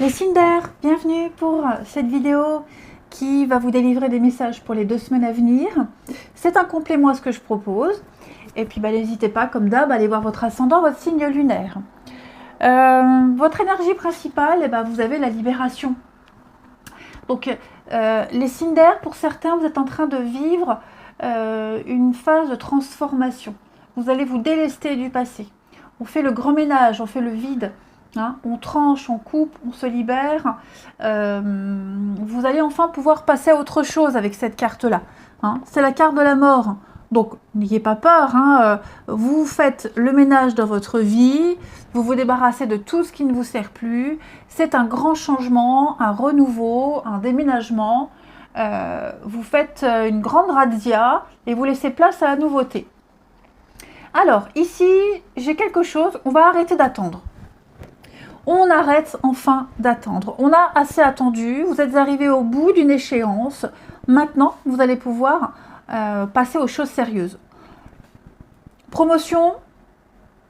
Les signes d'air, bienvenue pour cette vidéo qui va vous délivrer des messages pour les 2 semaines à venir. C'est un complément à ce que je propose. Et puis n'hésitez pas, comme d'hab, à aller voir votre ascendant, votre signe lunaire. Votre énergie principale, vous avez la libération. Donc les signes d'air, pour certains, vous êtes en train de vivre une phase de transformation. Vous allez vous délester du passé. On fait le grand ménage, on fait le vide. On tranche, on coupe, on se libère. Vous allez enfin pouvoir passer à autre chose avec cette carte-là. C'est la carte de la mort. Donc, n'ayez pas peur. Vous faites le ménage dans votre vie. Vous vous débarrassez de tout ce qui ne vous sert plus. C'est un grand changement, un renouveau, un déménagement. Vous faites une grande razzia et vous laissez place à la nouveauté. Alors, ici, j'ai quelque chose. On va arrêter d'attendre. On arrête enfin d'attendre. On a assez attendu. Vous êtes arrivé au bout d'une échéance. Maintenant, vous allez pouvoir passer aux choses sérieuses. Promotion,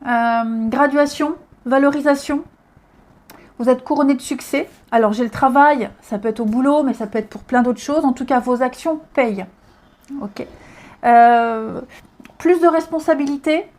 graduation, valorisation. Vous êtes couronné de succès. Alors, j'ai le travail. Ça peut être au boulot, mais ça peut être pour plein d'autres choses. En tout cas, vos actions payent. Ok. Plus de responsabilités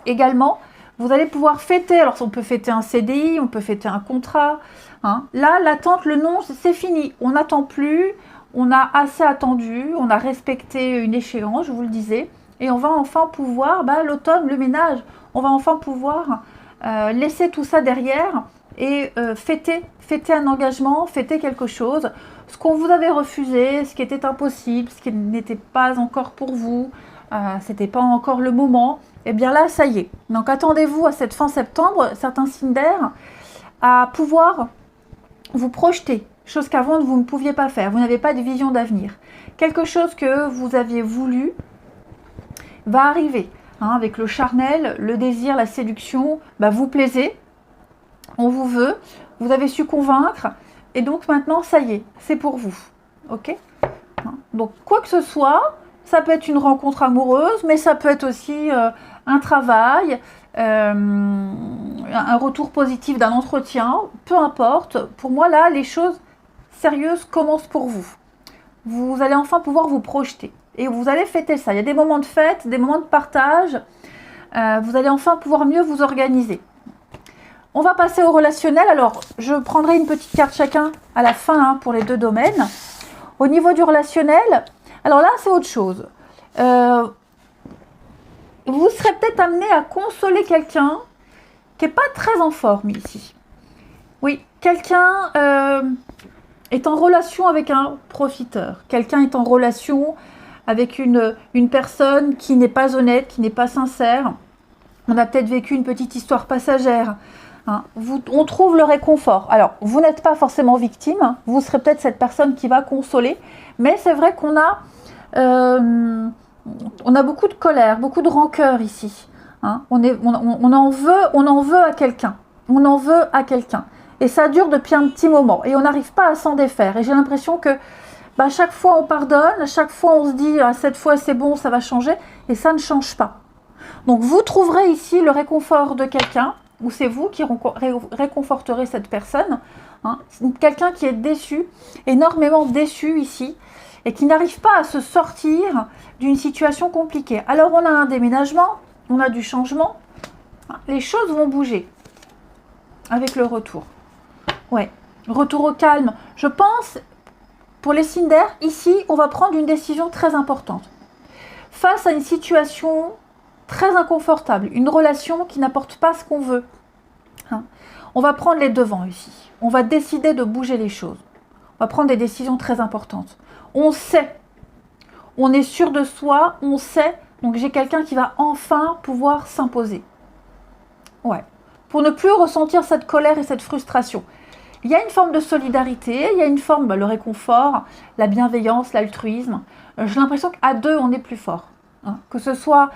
également. Vous allez pouvoir fêter, alors on peut fêter un CDI, on peut fêter un contrat. Là, l'attente, le non, c'est fini. On n'attend plus, on a assez attendu, on a respecté une échéance, je vous le disais. Et on va enfin pouvoir, l'automne, le ménage, on va enfin pouvoir laisser tout ça derrière et fêter un engagement, fêter quelque chose. Ce qu'on vous avait refusé, ce qui était impossible, ce qui n'était pas encore pour vous, c'était pas encore le moment. Et bien là, ça y est. Donc attendez-vous à cette fin septembre, certains signes d'air, à pouvoir vous projeter, chose qu'avant vous ne pouviez pas faire. Vous n'avez pas de vision d'avenir. Quelque chose que vous aviez voulu va arriver. Avec le charnel, le désir, la séduction, vous plaisez, on vous veut, vous avez su convaincre, et donc maintenant, ça y est, c'est pour vous. Ok ? Donc quoi que ce soit, ça peut être une rencontre amoureuse, mais ça peut être aussi un travail, un retour positif d'un entretien, peu importe. Pour moi, là, les choses sérieuses commencent pour vous. Vous allez enfin pouvoir vous projeter. Et vous allez fêter ça. Il y a des moments de fête, des moments de partage. Vous allez enfin pouvoir mieux vous organiser. On va passer au relationnel. Alors, je prendrai une petite carte chacun à la fin pour les 2 domaines. Au niveau du relationnel, alors là, c'est autre chose. Vous serez peut-être amené à consoler quelqu'un qui n'est pas très en forme ici. Oui, quelqu'un est en relation avec un profiteur. Quelqu'un est en relation avec une personne qui n'est pas honnête, qui n'est pas sincère. On a peut-être vécu une petite histoire passagère. On trouve le réconfort. Alors, vous n'êtes pas forcément victime. Vous serez peut-être cette personne qui va consoler. Mais c'est vrai qu'on a beaucoup de colère, beaucoup de rancœur ici. On en veut à quelqu'un. On en veut à quelqu'un. Et ça dure depuis un petit moment. Et on n'arrive pas à s'en défaire. Et j'ai l'impression que à chaque fois on pardonne, à chaque fois on se dit cette fois c'est bon, ça va changer. Et ça ne change pas. Donc vous trouverez ici le réconfort de quelqu'un, ou c'est vous qui réconforterez cette personne. Quelqu'un qui est déçu, énormément déçu ici, et qui n'arrive pas à se sortir d'une situation compliquée. Alors on a un déménagement, on a du changement, les choses vont bouger avec le retour. Ouais, retour au calme. Je pense, pour les signes d'air, ici, on va prendre une décision très importante. Face à une situation très inconfortable, une relation qui n'apporte pas ce qu'on veut. On va prendre les devants ici. On va décider de bouger les choses. On va prendre des décisions très importantes. On sait, on est sûr de soi, on sait, donc j'ai quelqu'un qui va enfin pouvoir s'imposer. Ouais, pour ne plus ressentir cette colère et cette frustration. Il y a une forme de solidarité, il y a une forme, le réconfort, la bienveillance, l'altruisme. J'ai l'impression qu'à 2, on est plus fort. Que ce soit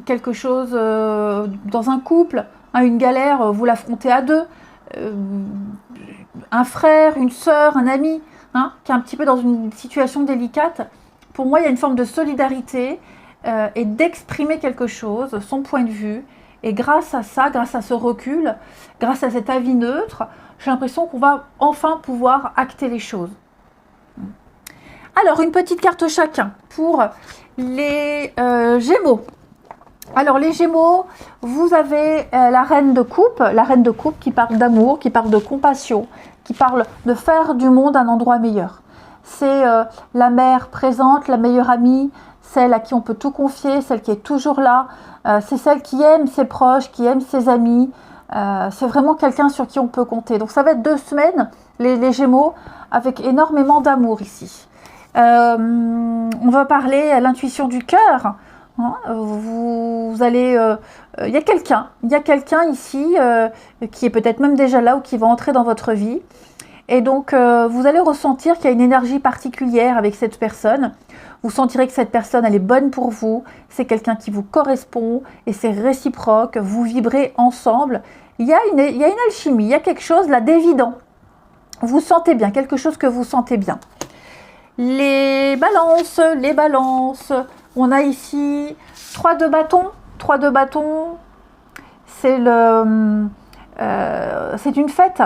quelque chose dans un couple, une galère, vous l'affrontez à 2. Un frère, une sœur, un ami, qui est un petit peu dans une situation délicate. Pour moi, il y a une forme de solidarité et d'exprimer quelque chose, son point de vue, Et grâce à ça, grâce à ce recul, grâce à cet avis neutre, j'ai l'impression qu'on va enfin pouvoir acter les choses. Alors, une petite carte chacun pour les Gémeaux. Alors, les Gémeaux, vous avez la reine de coupe qui parle d'amour, qui parle de compassion, qui parle de faire du monde un endroit meilleur. C'est la mère présente, la meilleure amie, celle à qui on peut tout confier, celle qui est toujours là. C'est celle qui aime ses proches, qui aime ses amis. C'est vraiment quelqu'un sur qui on peut compter. Donc, ça va être 2 semaines, les Gémeaux, avec énormément d'amour ici. On va parler à l'intuition du cœur. Hein, vous allez, il y a quelqu'un ici qui est peut-être même déjà là ou qui va entrer dans votre vie. Et donc, vous allez ressentir qu'il y a une énergie particulière avec cette personne. Vous sentirez que cette personne, elle est bonne pour vous. C'est quelqu'un qui vous correspond et c'est réciproque. Vous vibrez ensemble. Il y a une alchimie, il y a quelque chose là d'évident. Vous sentez bien, quelque chose que vous sentez bien. Les balances. On a ici 3 de bâton. 3 de bâton, c'est une fête.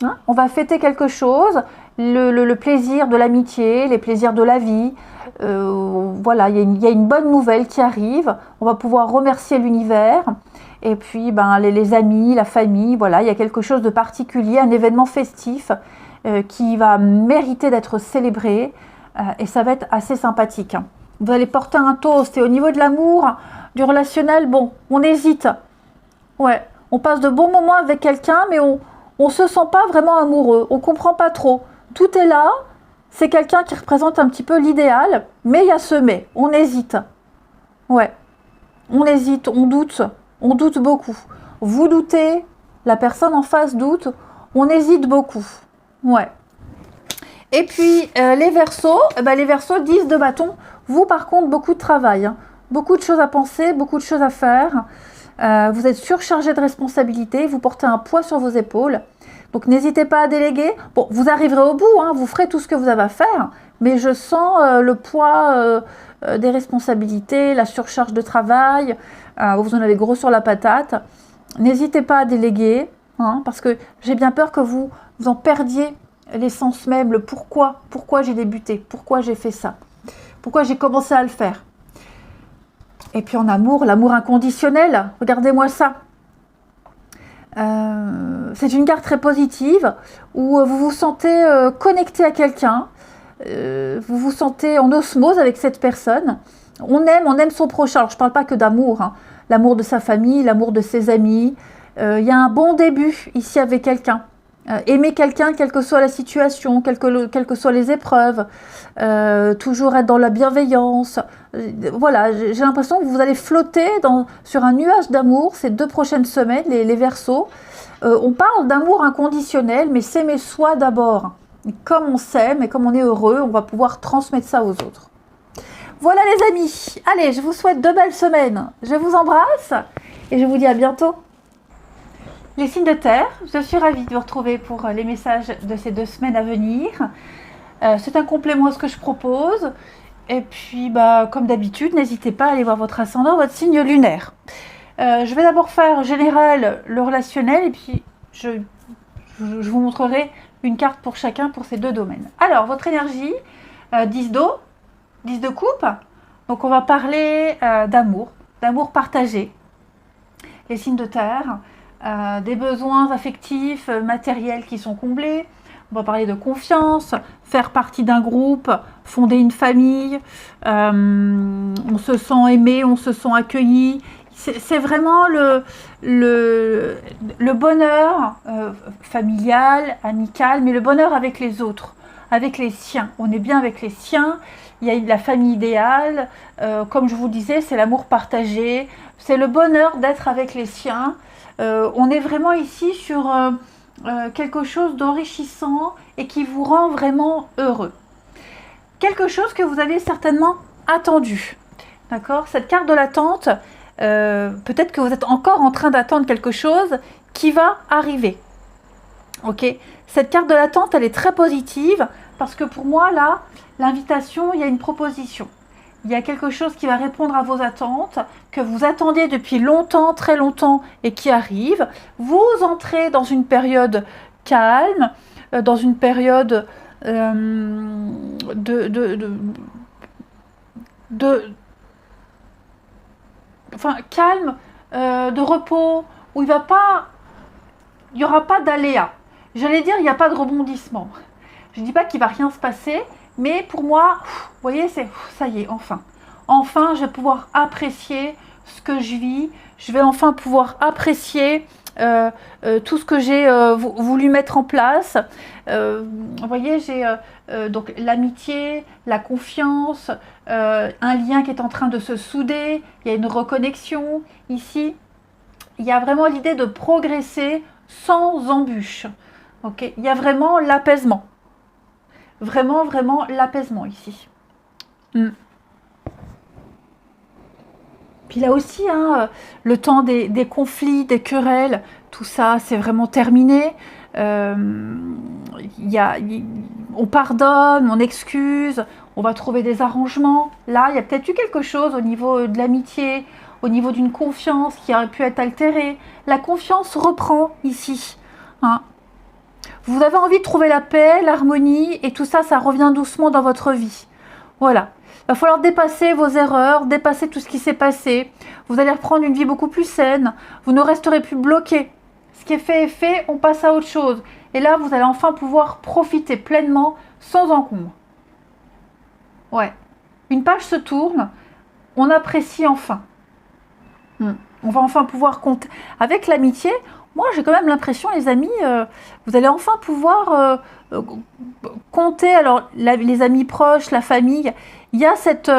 Hein, on va fêter quelque chose, le plaisir de l'amitié, les plaisirs de la vie. Voilà, il y a une bonne nouvelle qui arrive. On va pouvoir remercier l'univers. Et puis, les amis, la famille, voilà, il y a quelque chose de particulier, un événement festif qui va mériter d'être célébré. Et ça va être assez sympathique. Vous allez porter un toast. Et au niveau de l'amour, du relationnel, bon, on hésite. Ouais, on passe de bons moments avec quelqu'un, mais on ne se sent pas vraiment amoureux. On ne comprend pas trop. Tout est là. C'est quelqu'un qui représente un petit peu l'idéal, mais il y a ce mais. On hésite. Ouais, on hésite, on doute beaucoup. Vous doutez, la personne en face doute, on hésite beaucoup. Ouais. Et puis, les Verseaux, les Verseaux, 10 de bâton. Vous, par contre, beaucoup de travail. Hein. Beaucoup de choses à penser, beaucoup de choses à faire. Vous êtes surchargé de responsabilités, vous portez un poids sur vos épaules. Donc, n'hésitez pas à déléguer. Bon, vous arriverez au bout, hein, vous ferez tout ce que vous avez à faire. Mais je sens le poids des responsabilités, la surcharge de travail. Vous en avez gros sur la patate. N'hésitez pas à déléguer, hein, parce que j'ai bien peur que vous en perdiez l'essence même, le pourquoi j'ai débuté, pourquoi j'ai fait ça, pourquoi j'ai commencé à le faire. Et puis en amour, l'amour inconditionnel, regardez-moi ça. C'est une carte très positive où vous vous sentez connecté à quelqu'un, vous vous sentez en osmose avec cette personne. On aime son prochain. Alors je ne parle pas que d'amour, hein. L'amour de sa famille, l'amour de ses amis. Il y a un bon début ici avec quelqu'un. Aimer quelqu'un, quelle que soit la situation, quelles que soient les épreuves, toujours être dans la bienveillance. Voilà, j'ai l'impression que vous allez flotter sur un nuage d'amour ces 2 prochaines semaines, les Verseaux. On parle d'amour inconditionnel, mais s'aimer soi d'abord. Comme on s'aime et comme on est heureux, on va pouvoir transmettre ça aux autres. Voilà les amis, allez, je vous souhaite 2 belles semaines. Je vous embrasse et je vous dis à bientôt. Les signes de terre, je suis ravie de vous retrouver pour les messages de ces 2 semaines à venir. C'est un complément à ce que je propose. Et puis, comme d'habitude, n'hésitez pas à aller voir votre ascendant, votre signe lunaire. Je vais d'abord faire général, le relationnel, et puis je vous montrerai une carte pour chacun pour ces 2 domaines. Alors, votre énergie, 10 d'eau, 10 de coupe. Donc, on va parler d'amour partagé. Les signes de terre. Des besoins affectifs, matériels qui sont comblés. On va parler de confiance, faire partie d'un groupe, fonder une famille. On se sent aimé, on se sent accueilli. C'est vraiment le bonheur familial, amical, mais le bonheur avec les autres, avec les siens. On est bien avec les siens. Il y a la famille idéale. Comme je vous disais, c'est l'amour partagé. C'est le bonheur d'être avec les siens. On est vraiment ici sur quelque chose d'enrichissant et qui vous rend vraiment heureux. Quelque chose que vous avez certainement attendu. D'accord ? Cette carte de l'attente, peut-être que vous êtes encore en train d'attendre quelque chose qui va arriver. Ok ? Cette carte de l'attente, elle est très positive parce que pour moi, là, l'invitation, il y a une proposition. il y a quelque chose qui va répondre à vos attentes, que vous attendiez depuis longtemps, très longtemps, et qui arrive. Vous entrez dans une période calme, dans une période calme, de repos, où il n'y aura pas d'aléas. J'allais dire, il n'y a pas de rebondissement. Je ne dis pas qu'il ne va rien se passer, mais pour moi, vous voyez, ça y est, enfin. Enfin, je vais pouvoir apprécier ce que je vis. Je vais enfin pouvoir apprécier tout ce que j'ai voulu mettre en place. Vous voyez, j'ai donc l'amitié, la confiance, un lien qui est en train de se souder. Il y a une reconnexion ici. Il y a vraiment l'idée de progresser sans embûche. Okay, il y a vraiment l'apaisement. Vraiment, vraiment l'apaisement ici. Puis là aussi, hein, le temps des conflits, des querelles, tout ça, c'est vraiment terminé. On pardonne, on excuse, on va trouver des arrangements. Là, il y a peut-être eu quelque chose au niveau de l'amitié, au niveau d'une confiance qui aurait pu être altérée. La confiance reprend ici. Hein. Vous avez envie de trouver la paix, l'harmonie, et tout ça, ça revient doucement dans votre vie. Voilà. Il va falloir dépasser vos erreurs, dépasser tout ce qui s'est passé. Vous allez reprendre une vie beaucoup plus saine. Vous ne resterez plus bloqué. Ce qui est fait est fait, on passe à autre chose. Et là, vous allez enfin pouvoir profiter pleinement, sans encombre. Ouais. Une page se tourne, on apprécie enfin. On va enfin pouvoir compter. Avec l'amitié, moi j'ai quand même l'impression, les amis, vous allez enfin pouvoir compter. Alors, les amis proches, la famille, il y a cette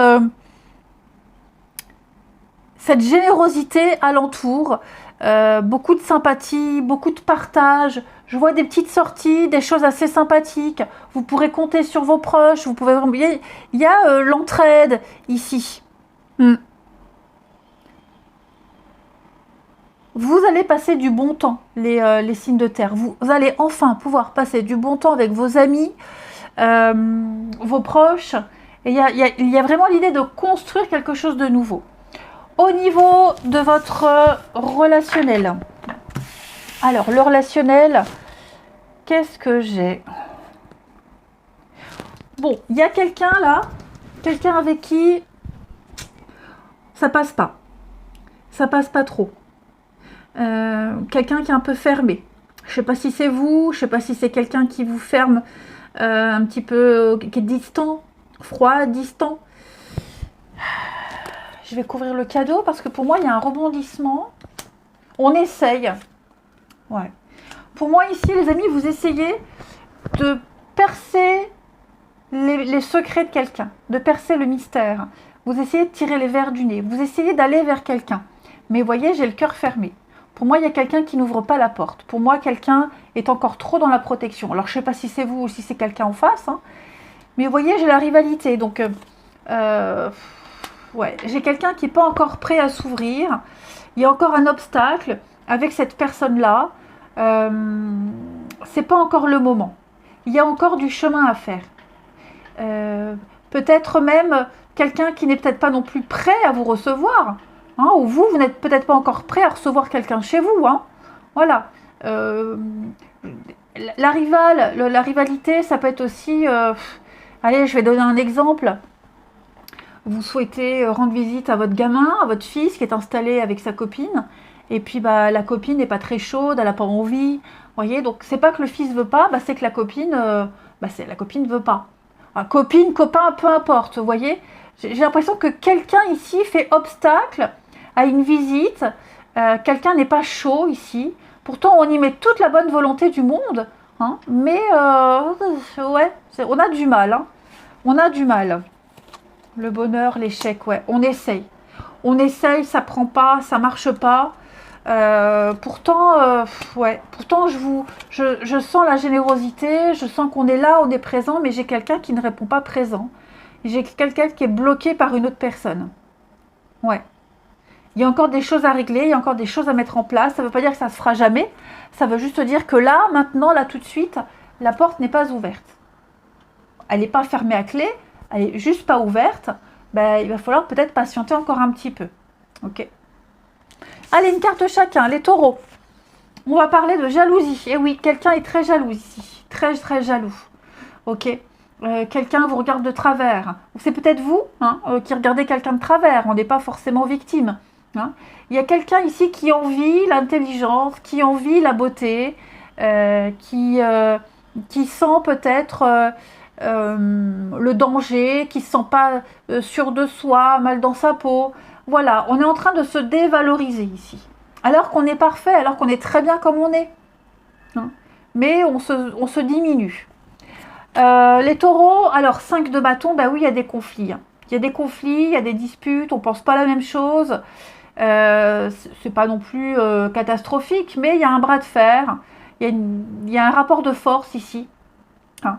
générosité alentour, beaucoup de sympathie, beaucoup de partage. Je vois des petites sorties, des choses assez sympathiques. Vous pourrez compter sur vos proches. Vous pouvez. Il y a l'entraide ici. Vous allez passer du bon temps, les signes de terre. Vous allez enfin pouvoir passer du bon temps avec vos amis, vos proches. Et il y a vraiment l'idée de construire quelque chose de nouveau. Au niveau de votre relationnel. Alors, le relationnel, qu'est-ce que j'ai? Bon, il y a quelqu'un là, quelqu'un avec qui ça passe pas. Ça passe pas trop. Quelqu'un qui est un peu fermé. Je sais pas si c'est vous, je sais pas si c'est quelqu'un qui vous ferme un petit peu, qui est distant, froid, distant. Je vais couvrir le cadeau parce que pour moi il y a un rebondissement. On essaye. Ouais. Pour moi ici les amis, vous essayez de percer les secrets de quelqu'un, de percer le mystère. Vous essayez de tirer les vers du nez. Vous essayez d'aller vers quelqu'un. Mais voyez, j'ai le cœur fermé. Pour moi, il y a quelqu'un qui n'ouvre pas la porte. Pour moi, quelqu'un est encore trop dans la protection. Alors, je ne sais pas si c'est vous ou si c'est quelqu'un en face. Hein. Mais vous voyez, j'ai la rivalité. Donc, ouais, j'ai quelqu'un qui n'est pas encore prêt à s'ouvrir. Il y a encore un obstacle avec cette personne-là. C'est pas encore le moment. Il y a encore du chemin à faire. Peut-être même quelqu'un qui n'est peut-être pas non plus prêt à vous recevoir. Hein, ou vous n'êtes peut-être pas encore prêt à recevoir quelqu'un chez vous. Hein. Voilà. La rivalité, ça peut être aussi... allez, je vais donner un exemple. Vous souhaitez rendre visite à votre gamin, à votre fils qui est installé avec sa copine. Et puis, la copine n'est pas très chaude, elle n'a pas envie. Vous voyez, donc c'est pas que le fils veut pas, c'est que la copine la copine veut pas. Alors, copine, copain, peu importe, vous voyez. J'ai l'impression que quelqu'un ici fait obstacle à une visite. Quelqu'un n'est pas chaud ici. Pourtant, on y met toute la bonne volonté du monde. Hein, mais, ouais, on a du mal. Hein. On a du mal. Le bonheur, l'échec, ouais, on essaye. On essaye, ça prend pas, ça marche pas. Pourtant, je sens la générosité, je sens qu'on est là, on est présent, mais j'ai quelqu'un qui ne répond pas présent. J'ai quelqu'un qui est bloqué par une autre personne. Ouais. Il y a encore des choses à régler, il y a encore des choses à mettre en place. Ça ne veut pas dire que ça ne se fera jamais. Ça veut juste dire que là, maintenant, là, tout de suite, la porte n'est pas ouverte. Elle n'est pas fermée à clé, elle n'est juste pas ouverte. ben, il va falloir peut-être patienter encore un petit peu. Ok. Allez, une carte chacun, les taureaux. On va parler de jalousie. Et oui, quelqu'un est très jaloux ici. Très, très jaloux. Ok. Quelqu'un vous regarde de travers. C'est peut-être vous qui regardez quelqu'un de travers. On n'est pas forcément victime. Hein. Il y a quelqu'un ici qui envie l'intelligence, qui envie la beauté, qui sent peut-être le danger, qui ne se sent pas sûr de soi, mal dans sa peau. Voilà, on est en train de se dévaloriser ici. Alors qu'on est parfait, alors qu'on est très bien comme on est. Hein. Mais on se diminue. Les taureaux, alors 5 de bâton, bah oui, il y a des conflits. Hein. Il y a des conflits, il y a des disputes, on ne pense pas la même chose. C'est pas non plus catastrophique, mais il y a un bras de fer, il y a un rapport de force ici. Hein.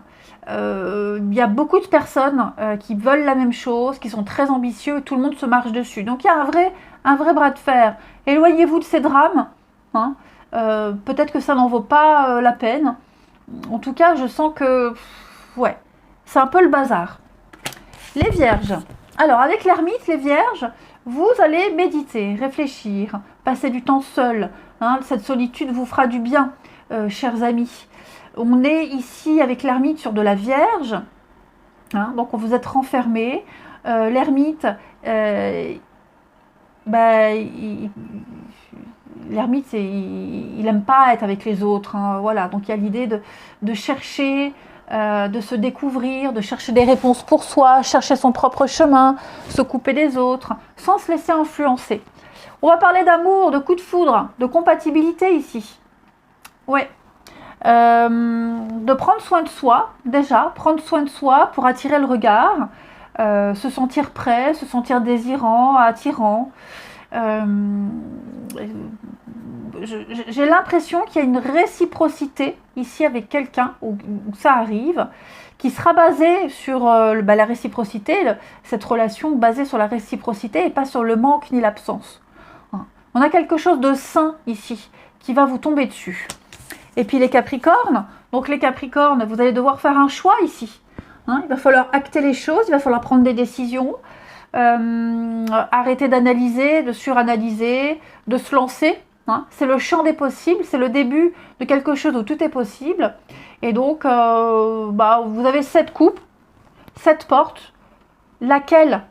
Il y a beaucoup de personnes qui veulent la même chose, qui sont très ambitieux, et tout le monde se marche dessus. Donc il y a un vrai bras de fer. Éloignez-vous de ces drames. Hein. Peut-être que ça n'en vaut pas la peine. En tout cas, je sens que ouais, c'est un peu le bazar. Les vierges. Alors, avec l'ermite, les vierges, vous allez méditer, réfléchir, passer du temps seul. Hein, cette solitude vous fera du bien, chers amis. On est ici avec l'ermite sur de la vierge. Hein, donc, vous êtes renfermé. L'ermite, l'ermite, il n'aime pas être avec les autres. Hein, voilà. Donc, il y a l'idée de chercher, de se découvrir, de chercher des réponses pour soi, chercher son propre chemin, se couper des autres, sans se laisser influencer. On va parler d'amour, de coup de foudre, de compatibilité ici. Ouais. De prendre soin de soi, déjà, prendre soin de soi pour attirer le regard, se sentir prêt, se sentir désirant, attirant. J'ai l'impression qu'il y a une réciprocité ici avec quelqu'un où ça arrive, qui sera basée sur la réciprocité, cette relation basée sur la réciprocité et pas sur le manque ni l'absence. On a quelque chose de sain ici qui va vous tomber dessus. Et puis les Capricornes, donc les Capricornes, vous allez devoir faire un choix ici. Hein, il va falloir acter les choses, il va falloir prendre des décisions, arrêter d'analyser, de suranalyser, de se lancer. Hein. C'est le champ des possibles, c'est le début de quelque chose où tout est possible. Et donc, vous avez 7 coupes, 7 portes, laquelle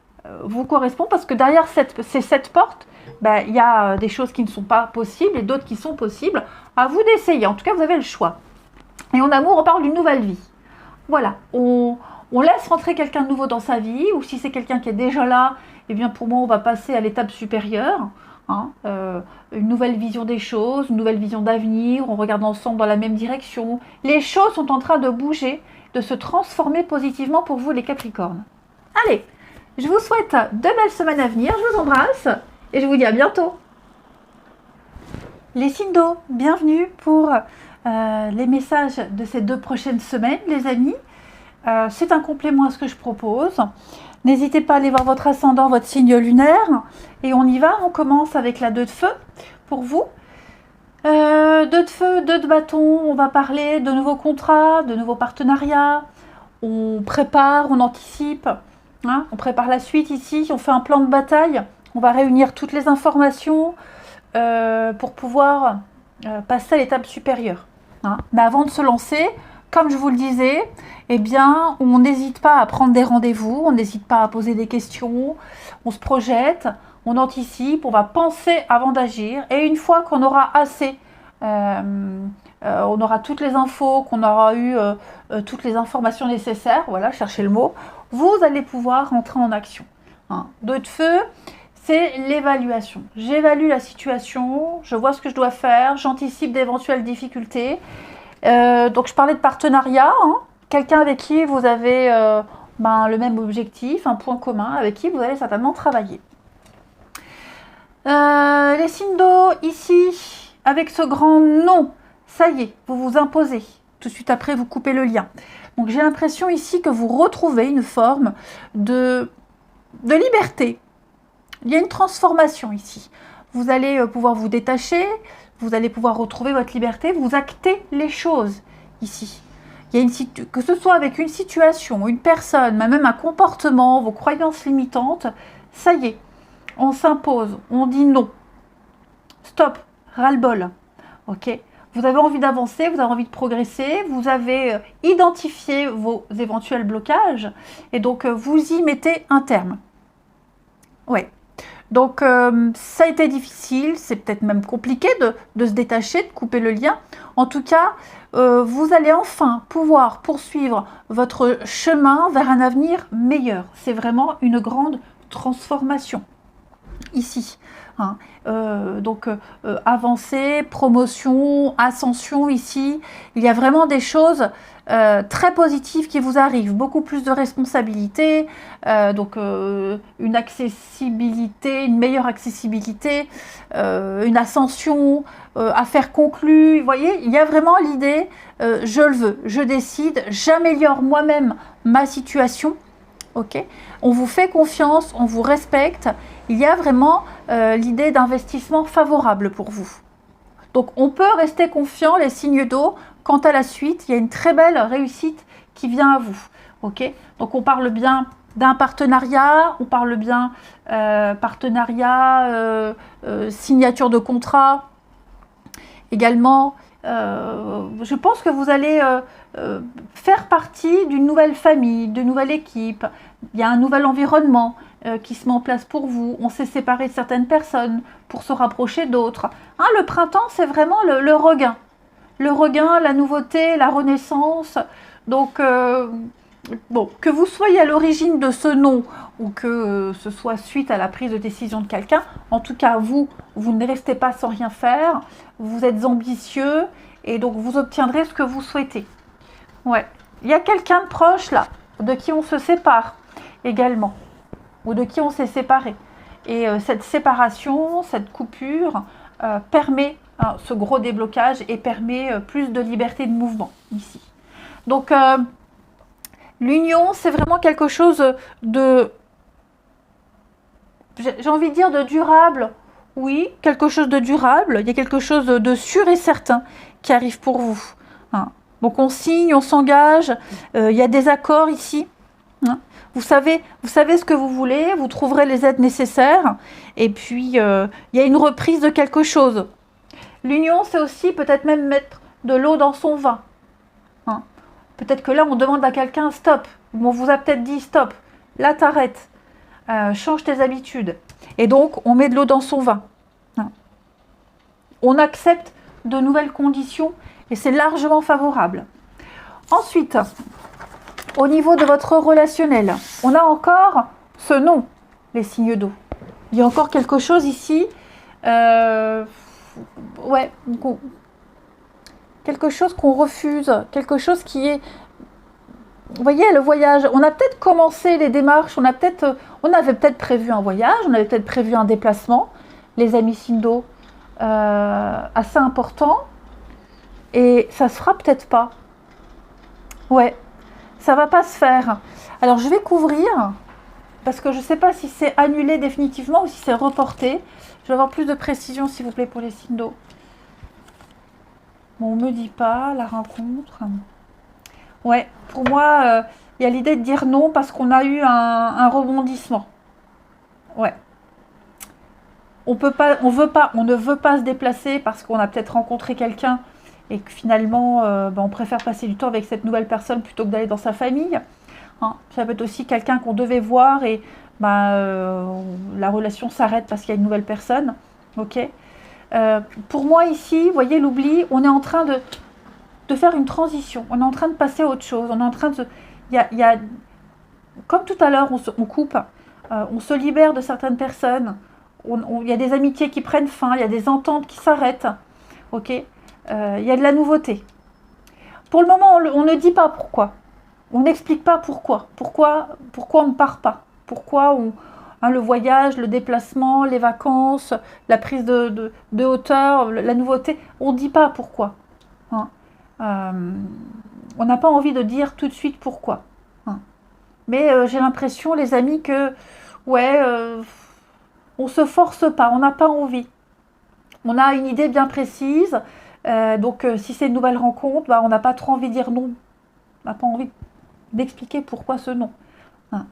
vous correspond, parce que derrière ces 7 portes, il y a des choses qui ne sont pas possibles et d'autres qui sont possibles. À vous d'essayer, en tout cas vous avez le choix. Et en amour, on parle d'une nouvelle vie. Voilà, on laisse rentrer quelqu'un de nouveau dans sa vie, ou si c'est quelqu'un qui est déjà là, eh bien pour moi on va passer à l'étape supérieure. Hein, une nouvelle vision des choses, une nouvelle vision d'avenir, on regarde ensemble dans la même direction. Les choses sont en train de bouger, de se transformer positivement pour vous les Capricornes. Allez, je vous souhaite de belles semaines à venir, je vous embrasse et je vous dis à bientôt. Les signes d'eau, bienvenue pour les messages de ces 2 prochaines semaines, les amis. C'est un complément à ce que je propose. N'hésitez pas à aller voir votre ascendant, votre signe lunaire. Et on y va, on commence avec la 2 de feu pour vous. 2 de feu, 2 de bâton, on va parler de nouveaux contrats, de nouveaux partenariats. On prépare, on anticipe. Hein, on prépare la suite ici, on fait un plan de bataille. On va réunir toutes les informations pour pouvoir passer à l'étape supérieure. Hein. Mais avant de se lancer, comme je vous le disais, eh bien, on n'hésite pas à prendre des rendez-vous, on n'hésite pas à poser des questions, on se projette, on anticipe, on va penser avant d'agir. Et une fois qu'on aura assez, on aura toutes les infos, qu'on aura eu toutes les informations nécessaires, voilà, cherchez le mot, vous allez pouvoir rentrer en action. Hein. 2 de feu, c'est l'évaluation. J'évalue la situation, je vois ce que je dois faire, j'anticipe d'éventuelles difficultés. Donc je parlais de partenariat, hein. Quelqu'un avec qui vous avez le même objectif, un point commun, avec qui vous allez certainement travailler. Les signes d'eau, ici, avec ce grand non, ça y est, vous vous imposez. Tout de suite après, vous coupez le lien. Donc j'ai l'impression ici que vous retrouvez une forme de liberté. Il y a une transformation ici. Vous allez pouvoir vous détacher, vous allez pouvoir retrouver votre liberté, vous actez les choses ici. Il que ce soit avec une situation, une personne, même un comportement, vos croyances limitantes, ça y est, on s'impose, on dit non. Stop, ras-le-bol. Ok ? Vous avez envie d'avancer, vous avez envie de progresser, vous avez identifié vos éventuels blocages et donc vous y mettez un terme. Ouais. Donc ça a été difficile, c'est peut-être même compliqué de se détacher, de couper le lien. En tout cas, vous allez enfin pouvoir poursuivre votre chemin vers un avenir meilleur. C'est vraiment une grande transformation ici. Hein. Avancée, promotion, ascension ici. Il y a vraiment des choses très positives qui vous arrivent. Beaucoup plus de responsabilités, une accessibilité, une meilleure accessibilité, une ascension, affaires conclues. Vous voyez, il y a vraiment l'idée, je le veux, je décide, j'améliore moi-même ma situation. Ok, on vous fait confiance, on vous respecte. Il y a vraiment l'idée d'investissement favorable pour vous. Donc on peut rester confiant, les signes d'eau. Quant à la suite, il y a une très belle réussite qui vient à vous. Ok, donc on parle bien d'un partenariat, on parle bien signature de contrat. Également, je pense que vous allez faire partie d'une nouvelle famille, d'une nouvelle équipe. Il y a un nouvel environnement qui se met en place pour vous. On s'est séparé de certaines personnes pour se rapprocher d'autres. Hein, le printemps, c'est vraiment le regain. Le regain, la nouveauté, la renaissance. Donc, que vous soyez à l'origine de ce non ou que ce soit suite à la prise de décision de quelqu'un, en tout cas, vous ne restez pas sans rien faire. Vous êtes ambitieux et donc vous obtiendrez ce que vous souhaitez. Ouais. Il y a quelqu'un de proche là, de qui on se sépare également, ou de qui on s'est séparé. Et cette séparation, cette coupure permet ce gros déblocage et permet plus de liberté de mouvement ici. Donc l'union, c'est vraiment quelque chose de, j'ai envie de dire, de durable. Oui, quelque chose de durable. Il y a quelque chose de sûr et certain qui arrive pour vous. Hein. Donc on signe, on s'engage. Il y a des accords ici. Hein. Vous savez ce que vous voulez. Vous trouverez les aides nécessaires. Et puis il y a une reprise de quelque chose. L'union, c'est aussi peut-être même mettre de l'eau dans son vin. Hein. Peut-être que là, on demande à quelqu'un stop. On vous a peut-être dit stop. Là, t'arrêtes. Change tes habitudes. Et donc, on met de l'eau dans son vin. Hein. On accepte de nouvelles conditions et c'est largement favorable. Ensuite, au niveau de votre relationnel, on a encore ce non, les signes d'eau. Il y a encore quelque chose ici. Quelque chose qu'on refuse, quelque chose qui est... Vous voyez, le voyage, on a peut-être commencé les démarches, on avait peut-être prévu un voyage, on avait peut-être prévu un déplacement, les amis signes d'eau, assez important, et ça se fera peut-être pas. Ouais, ça va pas se faire. Alors je vais couvrir, parce que je ne sais pas si c'est annulé définitivement ou si c'est reporté. Je vais avoir plus de précision, s'il vous plaît, pour les signes d'eau. Bon, on ne me dit pas, la rencontre. Ouais, pour moi, il y a l'idée de dire non parce qu'on a eu un rebondissement. Ouais. On ne veut pas se déplacer parce qu'on a peut-être rencontré quelqu'un et que finalement, on préfère passer du temps avec cette nouvelle personne plutôt que d'aller dans sa famille. Hein, ça peut être aussi quelqu'un qu'on devait voir et la relation s'arrête parce qu'il y a une nouvelle personne. Ok. Pour moi ici, vous voyez l'oubli, on est en train de faire une transition, on est en train de passer à autre chose, on est en train de... Il y a comme tout à l'heure, on coupe, on se libère de certaines personnes, il y a des amitiés qui prennent fin, il y a des ententes qui s'arrêtent, ok, il y a de la nouveauté. Pour le moment, on ne dit pas pourquoi, on n'explique pas pourquoi on ne part pas, pourquoi le voyage, le déplacement, les vacances, la prise de hauteur, la nouveauté, on ne dit pas pourquoi. Hein. On n'a pas envie de dire tout de suite pourquoi. Hein. Mais j'ai l'impression, les amis, que on se force pas, on n'a pas envie. On a une idée bien précise. Donc si c'est une nouvelle rencontre, on n'a pas trop envie de dire non. n'a pas envie d'expliquer pourquoi ce non. Hein.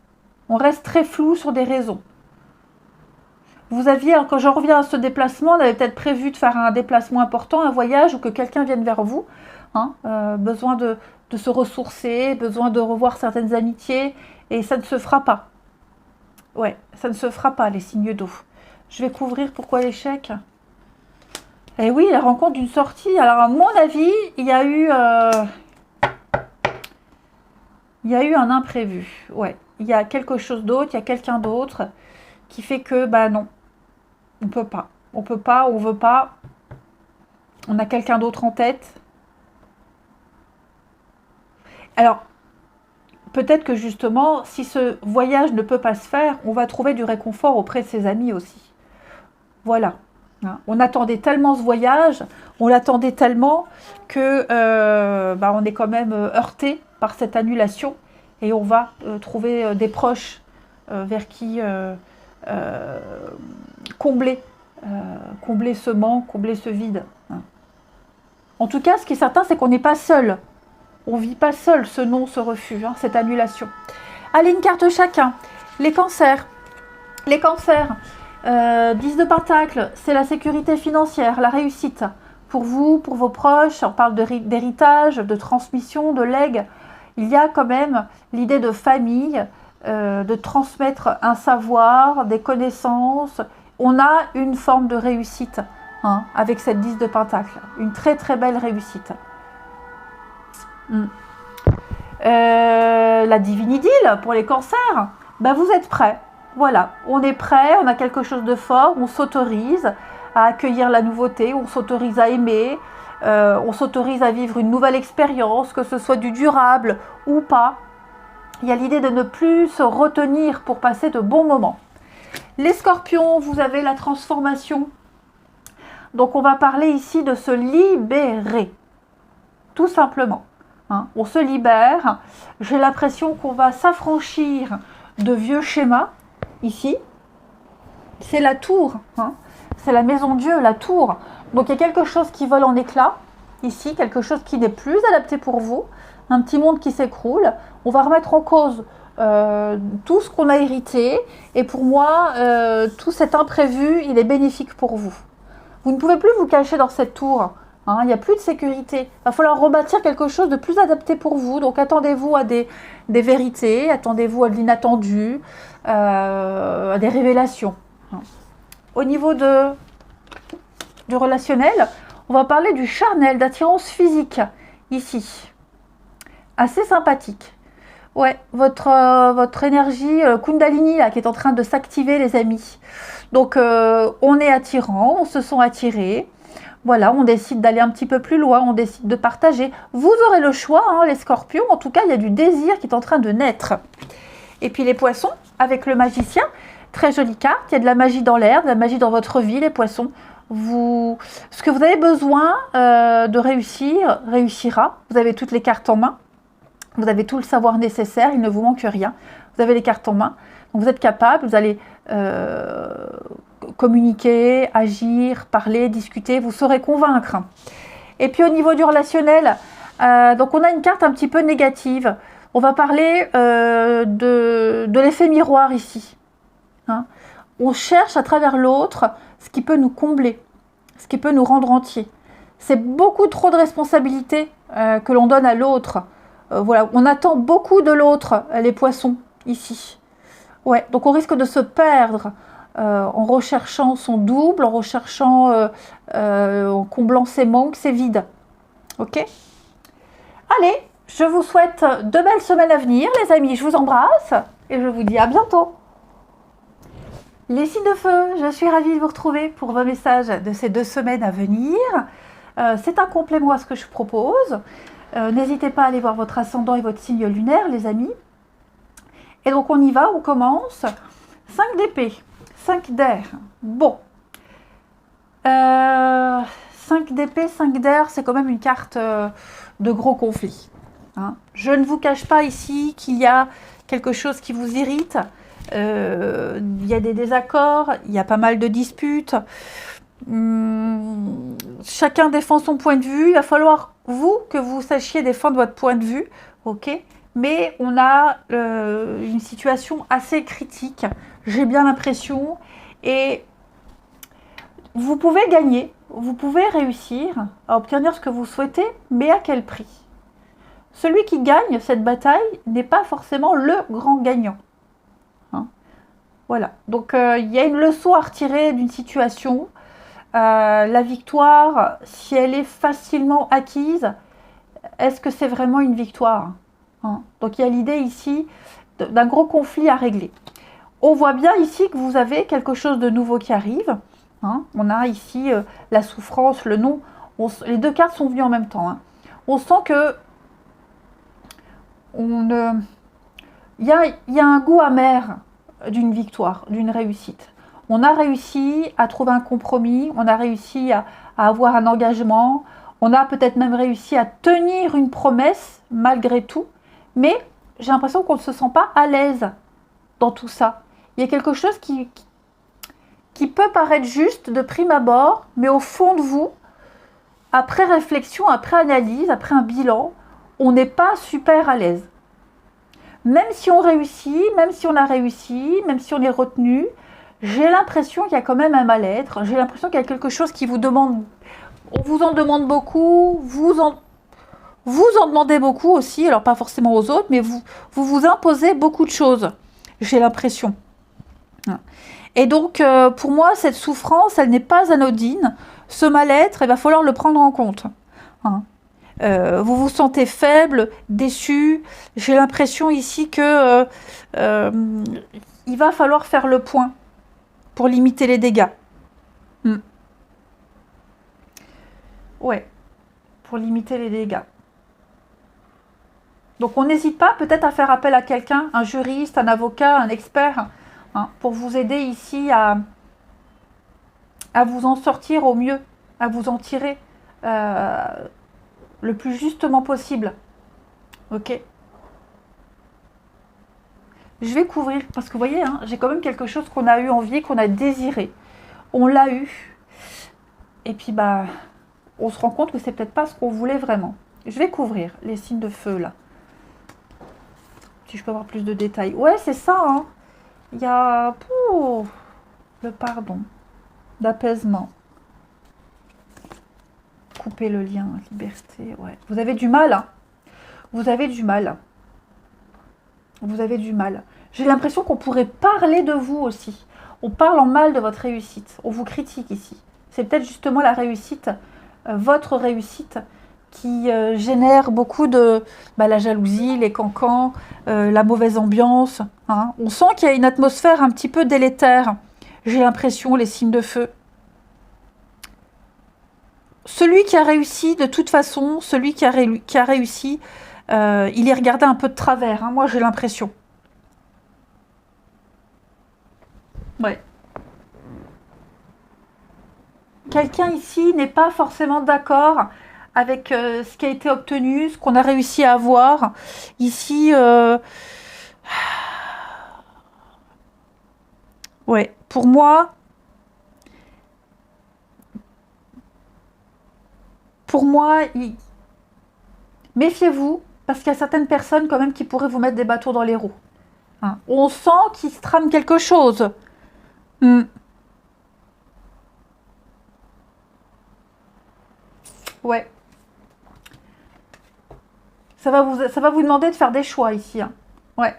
On reste très flou sur des raisons. Vous aviez, quand j'en reviens à ce déplacement, on avait peut-être prévu de faire un déplacement important, un voyage, ou que quelqu'un vienne vers vous. Hein, besoin de se ressourcer, besoin de revoir certaines amitiés, et ça ne se fera pas. Ouais, ça ne se fera pas, les signes d'eau. Je vais couvrir pourquoi l'échec. Eh oui, la rencontre d'une sortie. Alors, à mon avis, il y a eu un imprévu. Ouais, il y a quelque chose d'autre, il y a quelqu'un d'autre qui fait que, bah non, on peut pas. On peut pas, on veut pas. On a quelqu'un d'autre en tête. Alors, peut-être que justement, si ce voyage ne peut pas se faire, on va trouver du réconfort auprès de ses amis aussi. Voilà. On attendait tellement ce voyage, on l'attendait tellement que on est quand même heurté par cette annulation et on va trouver des proches vers qui combler ce manque, combler ce vide. En tout cas, ce qui est certain, c'est qu'on n'est pas seul. On ne vit pas seul ce non, ce refus, cette annulation. Allez, une carte chacun. Les cancers. Les cancers. 10 de Pentacle, c'est la sécurité financière, la réussite. Pour vous, pour vos proches, on parle d'héritage, de transmission, de legs. Il y a quand même l'idée de famille, de transmettre un savoir, des connaissances. On a une forme de réussite avec cette 10 de Pentacle. Une très très belle réussite. La Divine Idylle pour les cancers, vous êtes prêts. Voilà, on est prêt, on a quelque chose de fort, on s'autorise à accueillir la nouveauté, on s'autorise à aimer, on s'autorise à vivre une nouvelle expérience, que ce soit du durable ou pas. Il y a l'idée de ne plus se retenir pour passer de bons moments. Les scorpions, vous avez la transformation. Donc on va parler ici de se libérer, tout simplement. On se libère. J'ai l'impression qu'on va s'affranchir de vieux schémas. Ici, c'est la tour, c'est la maison Dieu, la tour. Donc il y a quelque chose qui vole en éclats, ici, quelque chose qui n'est plus adapté pour vous, un petit monde qui s'écroule. On va remettre en cause tout ce qu'on a hérité, et pour moi, tout cet imprévu, il est bénéfique pour vous. Vous ne pouvez plus vous cacher dans cette tour. Il n'y a plus de sécurité. Il va falloir rebâtir quelque chose de plus adapté pour vous. Donc attendez-vous à des vérités, attendez-vous à de l'inattendu, à des révélations. Au niveau du relationnel, on va parler du charnel, d'attirance physique, ici. Assez sympathique. Ouais, votre énergie Kundalini là, qui est en train de s'activer, les amis. Donc on est attirant, on se sent attiré. Voilà, on décide d'aller un petit peu plus loin, on décide de partager. Vous aurez le choix, les scorpions. En tout cas, il y a du désir qui est en train de naître. Et puis les poissons, avec le magicien, très jolie carte. Il y a de la magie dans l'air, de la magie dans votre vie, les poissons. Ce que vous avez besoin de réussir, réussira. Vous avez toutes les cartes en main. Vous avez tout le savoir nécessaire, il ne vous manque rien. Vous avez les cartes en main. Donc vous êtes capable, vous allez communiquer, agir, parler, discuter, vous saurez convaincre. Et puis au niveau du relationnel, donc on a une carte un petit peu négative. On va parler de l'effet miroir ici. On cherche à travers l'autre ce qui peut nous combler, ce qui peut nous rendre entiers. C'est beaucoup trop de responsabilités que l'on donne à l'autre. Voilà, on attend beaucoup de l'autre, les poissons, ici. Ouais, donc on risque de se perdre en recherchant son double, en recherchant, en comblant ses manques, ses vides. Ok ? Allez, je vous souhaite de belles semaines à venir, les amis. Je vous embrasse et je vous dis à bientôt. Les signes de feu, je suis ravie de vous retrouver pour vos messages de ces 2 semaines à venir. C'est un complément à ce que je propose. N'hésitez pas à aller voir votre ascendant et votre signe lunaire, les amis. Et donc on y va, on commence. 5 d'épée, 5 d'air. Bon. 5 d'épée, 5 d'air, c'est quand même une carte de gros conflit. Je ne vous cache pas ici qu'il y a quelque chose qui vous irrite. Il y a des désaccords, il y a pas mal de disputes. Chacun défend son point de vue. Il va falloir, que vous sachiez défendre votre point de vue. ok? Mais on a une situation assez critique, j'ai bien l'impression, et vous pouvez gagner, vous pouvez réussir à obtenir ce que vous souhaitez, mais à quel prix? Celui qui gagne cette bataille n'est pas forcément le grand gagnant. Hein, voilà, donc il y a une leçon à retirer d'une situation. La victoire, si elle est facilement acquise, est-ce que c'est vraiment une victoire? Hein, donc il y a l'idée ici d'un gros conflit à régler. On voit bien ici que vous avez quelque chose de nouveau qui arrive. Hein, on a ici la souffrance, le non. Les deux cartes sont venues en même temps. Hein. On sent que il y a un goût amer d'une victoire, d'une réussite. On a réussi à trouver un compromis, on a réussi à avoir un engagement, on a peut-être même réussi à tenir une promesse malgré tout, mais j'ai l'impression qu'on ne se sent pas à l'aise dans tout ça. Il y a quelque chose qui peut paraître juste de prime abord, mais au fond de vous, après réflexion, après analyse, après un bilan, on n'est pas super à l'aise. Même si on réussit, même si on a réussi, même si on est retenu, j'ai l'impression qu'il y a quand même un mal-être. J'ai l'impression qu'il y a quelque chose qui vous demande. On vous en demande beaucoup, vous en demandez beaucoup aussi, alors pas forcément aux autres, mais vous imposez beaucoup de choses. J'ai l'impression. Et donc, pour moi, cette souffrance, elle n'est pas anodine. Ce mal-être, il va falloir le prendre en compte. Hein. Vous vous sentez faible, déçu. J'ai l'impression ici que il va falloir faire le point pour limiter les dégâts. Ouais, pour limiter les dégâts. Donc on n'hésite pas peut-être à faire appel à quelqu'un, un juriste, un avocat, un expert, hein, pour vous aider ici à vous en sortir au mieux, à vous en tirer le plus justement possible. Ok. Je vais couvrir, parce que vous voyez, hein, j'ai quand même quelque chose qu'on a eu envie, qu'on a désiré. On l'a eu. Et puis, bah, on se rend compte que c'est peut-être pas ce qu'on voulait vraiment. Je vais couvrir les signes de feu, là. Si je peux avoir plus de détails. Ouais, c'est ça, hein. Il y a le pardon, l'apaisement. Couper le lien, liberté, ouais. Vous avez du mal, hein. Vous avez du mal. Vous avez du mal. J'ai l'impression qu'on pourrait parler de vous aussi. On parle en mal de votre réussite. On vous critique ici. C'est peut-être justement la réussite, votre réussite, qui génère beaucoup de la jalousie, les cancans, la mauvaise ambiance. Hein. On sent qu'il y a une atmosphère un petit peu délétère. J'ai l'impression, les signes de feu. Celui qui a réussi, de toute façon, celui qui a réussi, il est regardé un peu de travers. Hein, moi, j'ai l'impression. Ouais. Quelqu'un ici n'est pas forcément d'accord avec ce qui a été obtenu, ce qu'on a réussi à avoir. Ici, ouais, pour moi, méfiez-vous, parce qu'il y a certaines personnes quand même qui pourraient vous mettre des bâtons dans les roues. Hein. On sent qu'il se trame quelque chose. Ouais. Ça va vous demander de faire des choix ici. Hein. Ouais.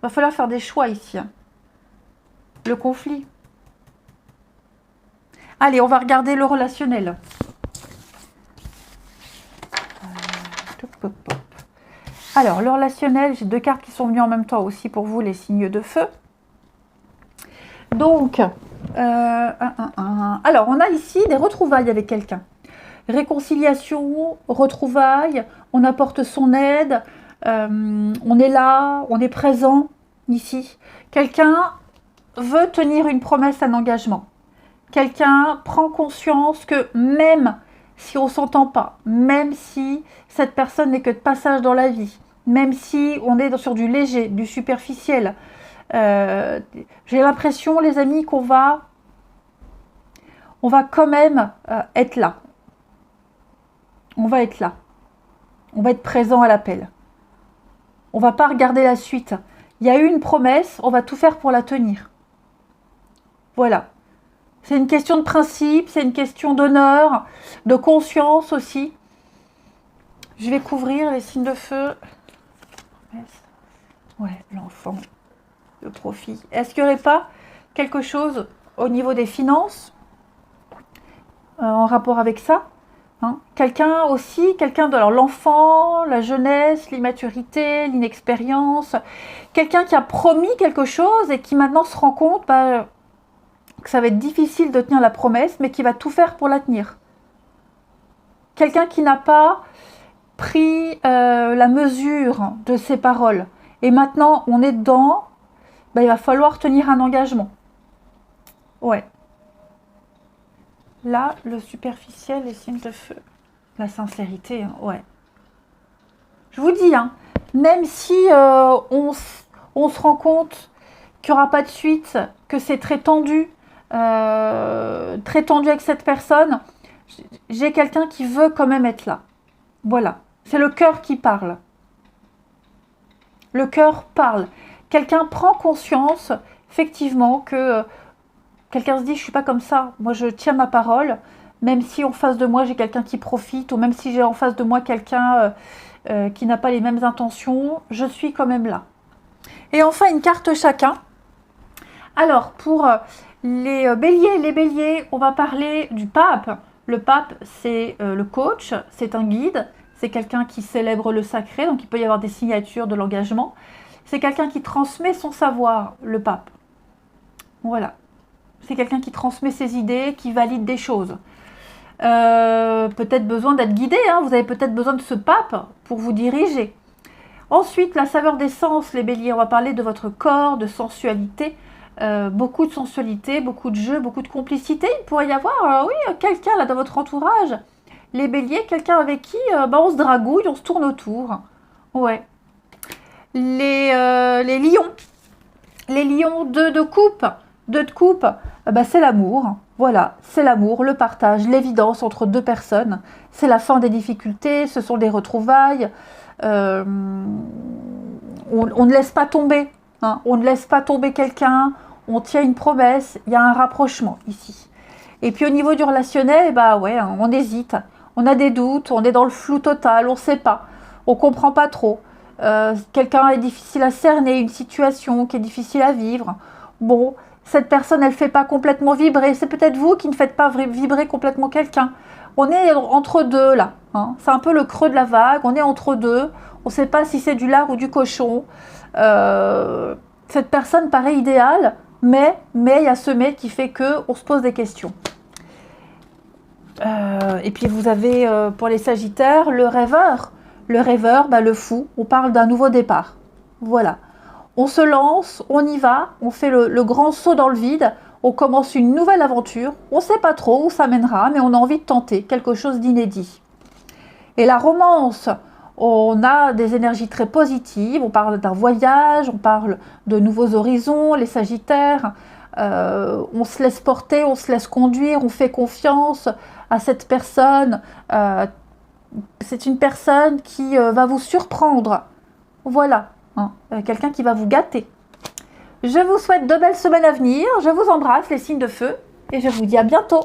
Va falloir faire des choix ici. Hein. Le conflit. Allez, on va regarder le relationnel. Alors, le relationnel, j'ai deux cartes qui sont venues en même temps aussi pour vous, les signes de feu. Donc, alors, on a ici des retrouvailles avec quelqu'un. Réconciliation, retrouvailles, on apporte son aide, on est là, on est présent ici. Quelqu'un veut tenir une promesse, un engagement. Quelqu'un prend conscience que même si on ne s'entend pas, même si cette personne n'est que de passage dans la vie, même si on est sur du léger, du superficiel, j'ai l'impression, les amis, qu'on va quand même être là. On va être là. On va être présent à l'appel. On va pas regarder la suite. Il y a eu une promesse, on va tout faire pour la tenir. Voilà. C'est une question de principe, c'est une question d'honneur, de conscience aussi. Je vais couvrir les signes de feu. Ouais, l'enfant, le profit. Est-ce qu'il n'y aurait pas quelque chose au niveau des finances en rapport avec ça, hein? Quelqu'un aussi, quelqu'un de l'enfant, la jeunesse, l'immaturité, l'inexpérience, quelqu'un qui a promis quelque chose et qui maintenant se rend compte que ça va être difficile de tenir la promesse, mais qui va tout faire pour la tenir. Quelqu'un qui n'a pas pris la mesure de ses paroles. Et maintenant, on est dedans, il va falloir tenir un engagement. Ouais. Là, le superficiel, les signes de feu. La sincérité, hein, ouais. Je vous dis, hein, même si on se rend compte qu'il n'y aura pas de suite, que c'est très tendu avec cette personne, j'ai quelqu'un qui veut quand même être là. Voilà, c'est le cœur qui parle. Le cœur parle. Quelqu'un prend conscience, effectivement, que quelqu'un se dit, je ne suis pas comme ça, moi je tiens ma parole, même si en face de moi j'ai quelqu'un qui profite, ou même si j'ai en face de moi quelqu'un qui n'a pas les mêmes intentions, je suis quand même là. Et enfin, une carte chacun. Alors, pour les béliers, on va parler du pape. Le pape, c'est le coach, c'est un guide, c'est quelqu'un qui célèbre le sacré, donc il peut y avoir des signatures de l'engagement. C'est quelqu'un qui transmet son savoir, le pape. Voilà. C'est quelqu'un qui transmet ses idées, qui valide des choses. Peut-être besoin d'être guidé, hein. Vous avez peut-être besoin de ce pape pour vous diriger. Ensuite, la saveur des sens, les béliers, on va parler de votre corps, de sensualité. Beaucoup de sensualité, beaucoup de jeu, beaucoup de complicité. Il pourrait y avoir, quelqu'un là dans votre entourage. Les béliers, quelqu'un avec qui on se dragouille, on se tourne autour. Ouais. Les lions. Les lions, deux de coupe. Deux de coupe, c'est l'amour. Voilà, c'est l'amour, le partage, l'évidence entre deux personnes. C'est la fin des difficultés, ce sont des retrouvailles. On ne laisse pas tomber. Hein, on ne laisse pas tomber quelqu'un. On tient une promesse. Il y a un rapprochement ici. Et puis au niveau du relationnel, on hésite. On a des doutes, on est dans le flou total, on ne sait pas. On ne comprend pas trop. Quelqu'un est difficile à cerner, une situation qui est difficile à vivre. Bon, cette personne, elle ne fait pas complètement vibrer. C'est peut-être vous qui ne faites pas vibrer complètement quelqu'un. On est entre deux là. Hein. C'est un peu le creux de la vague. On est entre deux. On ne sait pas si c'est du lard ou du cochon. Cette personne paraît idéale, mais il y a ce mais qui fait qu'on se pose des questions. Et puis vous avez pour les Sagittaires le rêveur. Le rêveur, le fou. On parle d'un nouveau départ. Voilà. On se lance, on y va, on fait le grand saut dans le vide, on commence une nouvelle aventure, on ne sait pas trop où ça mènera, mais on a envie de tenter quelque chose d'inédit. Et la romance, on a des énergies très positives, on parle d'un voyage, on parle de nouveaux horizons, les Sagittaires, on se laisse porter, on se laisse conduire, on fait confiance à cette personne. C'est une personne qui va vous surprendre. Voilà. Quelqu'un qui va vous gâter. Je vous souhaite de belles semaines à venir. Je vous embrasse, les signes de feu. Et je vous dis à bientôt.